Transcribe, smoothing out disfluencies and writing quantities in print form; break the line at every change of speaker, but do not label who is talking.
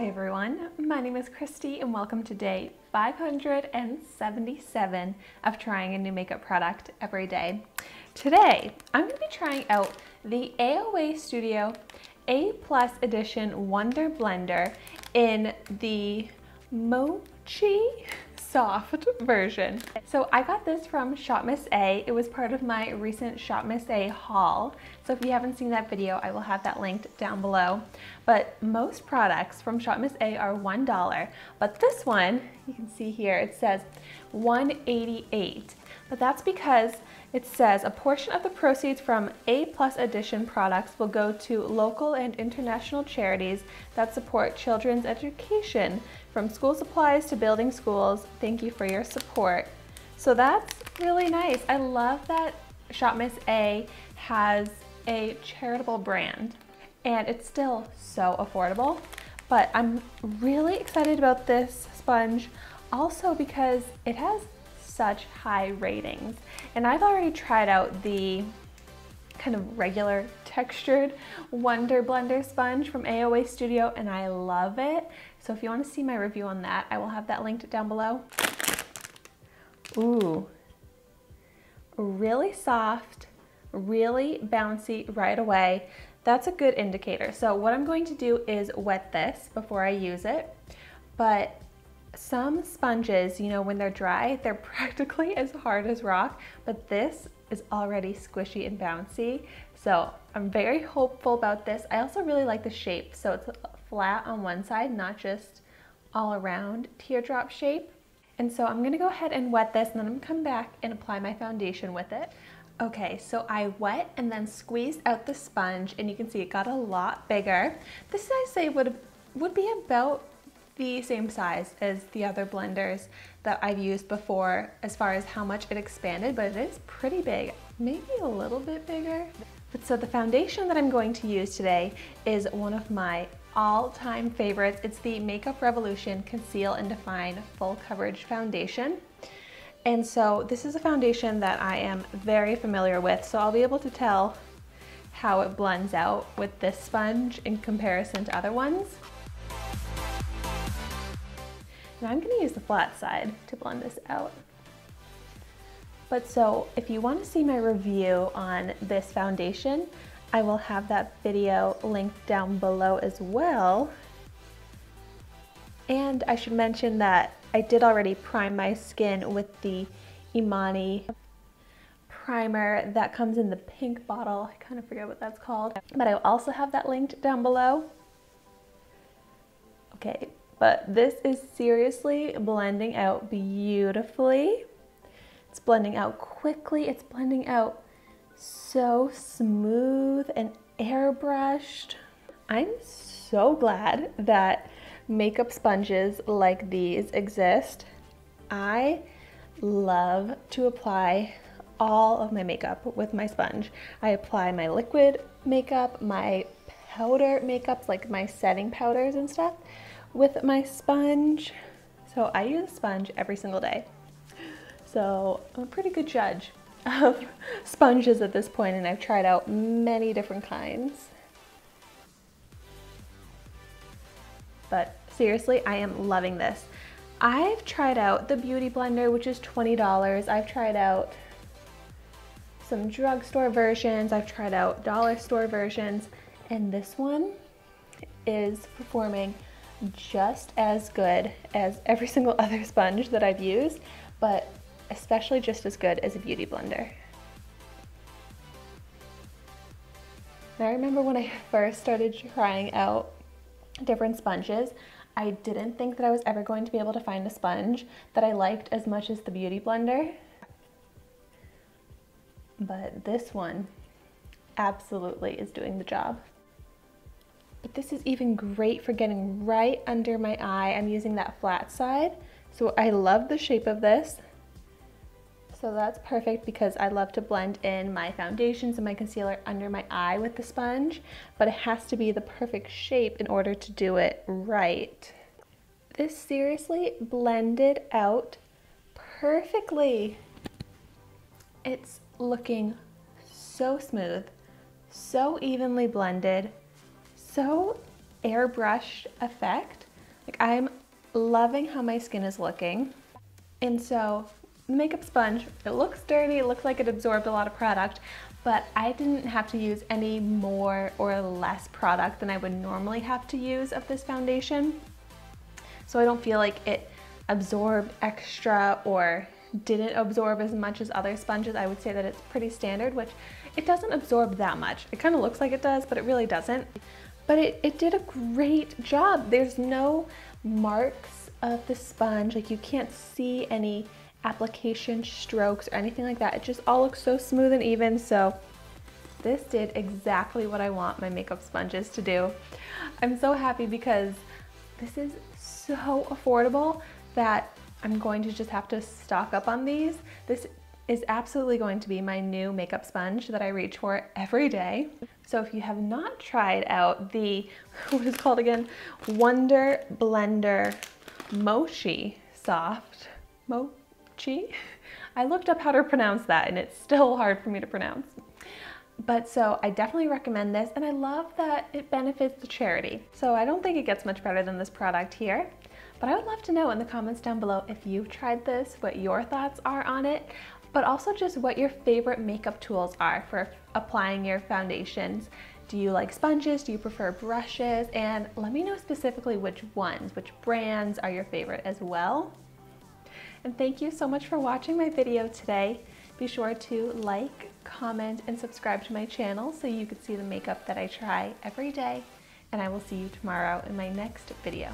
Hi everyone, my name is Christy and welcome to day 577 of trying a new makeup product every day. Today, I'm going to be trying out the Aoa Studio A+ Edition Wonder Blender in the Mochi soft version. So I got this from Shopmissa. It was part of my recent Shopmissa haul. So if you haven't seen that video, I will have that linked down below. But most products from Shopmissa are $1. But this one, you can see here, it says $1.88. But that's because it says a portion of the proceeds from A+ Edition products will go to local and international charities that support children's education, from school supplies to building schools. Thank you for your support. So that's really nice. I love that Shopmissa has a charitable brand and it's still so affordable. But I'm really excited about this sponge also because it has such high ratings. And I've already tried out the kind of regular textured Wonder Blender sponge from Aoa Studio and I love it. So if you want to see my review on that, I will have that linked down below. Ooh, really soft, really bouncy right away. That's a good indicator. So what I'm going to do is wet this before I use it. But some sponges, you know, when they're dry, they're practically as hard as rock, but this is already squishy and bouncy. So I'm very hopeful about this. I also really like the shape. So it's flat on one side, not just all around teardrop shape. And so I'm gonna go ahead and wet this and then I'm gonna come back and apply my foundation with it. Okay, so I wet and then squeezed out the sponge and you can see it got a lot bigger. This I say would be about the same size as the other blenders that I've used before as far as how much it expanded, but it is pretty big, maybe a little bit bigger. But so the foundation that I'm going to use today is one of my all-time favorites. It's the Makeup Revolution Conceal and Define Full Coverage Foundation. And so this is a foundation that I am very familiar with, so I'll be able to tell how it blends out with this sponge in comparison to other ones. Now I'm going to use the flat side to blend this out. But so if you want to see my review on this foundation, I will have that video linked down below as well. And I should mention that I did already prime my skin with the Imani primer that comes in the pink bottle. I kind of forget what that's called, but I also have that linked down below. Okay. But this is seriously blending out beautifully. It's blending out quickly. It's blending out so smooth and airbrushed. I'm so glad that makeup sponges like these exist. I love to apply all of my makeup with my sponge. I apply my liquid makeup, my powder makeups, like my setting powders and stuff, with my sponge. So I use a sponge every single day. So I'm a pretty good judge of sponges at this point, and I've tried out many different kinds. But seriously, I am loving this. I've tried out the Beauty Blender, which is $20. I've tried out some drugstore versions. I've tried out dollar store versions, and this one is performing just as good as every single other sponge that I've used, but especially just as good as a Beauty Blender. And I remember when I first started trying out different sponges, I didn't think that I was ever going to be able to find a sponge that I liked as much as the Beauty Blender. But this one absolutely is doing the job. But this is even great for getting right under my eye. I'm using that flat side, so I love the shape of this. So that's perfect because I love to blend in my foundations and my concealer under my eye with the sponge, but it has to be the perfect shape in order to do it right. This seriously blended out perfectly. It's looking so smooth, so evenly blended, so airbrushed effect. Like, I'm loving how my skin is looking. And so the makeup sponge, it looks dirty, it looks like it absorbed a lot of product, but I didn't have to use any more or less product than I would normally have to use of this foundation. So I don't feel like it absorbed extra or didn't absorb as much as other sponges. I would say that it's pretty standard, which it doesn't absorb that much. It kind of looks like it does, but it really doesn't. But it did a great job. There's no marks of the sponge. Like, you can't see any application strokes or anything like that. It just all looks so smooth and even. So this did exactly what I want my makeup sponges to do. I'm so happy because this is so affordable that I'm going to just have to stock up on these. This is absolutely going to be my new makeup sponge that I reach for every day. So if you have not tried out the, what is it called again? Wonder Blender Mochi Soft. Mochi? I looked up how to pronounce that and it's still hard for me to pronounce. But so I definitely recommend this, and I love that it benefits the charity. So I don't think it gets much better than this product here, but I would love to know in the comments down below if you've tried this, what your thoughts are on it, but also just what your favorite makeup tools are for applying your foundations. Do you like sponges? Do you prefer brushes? And let me know specifically which ones, which brands are your favorite as well. And thank you so much for watching my video today. Be sure to like, comment, and subscribe to my channel so you can see the makeup that I try every day. And I will see you tomorrow in my next video.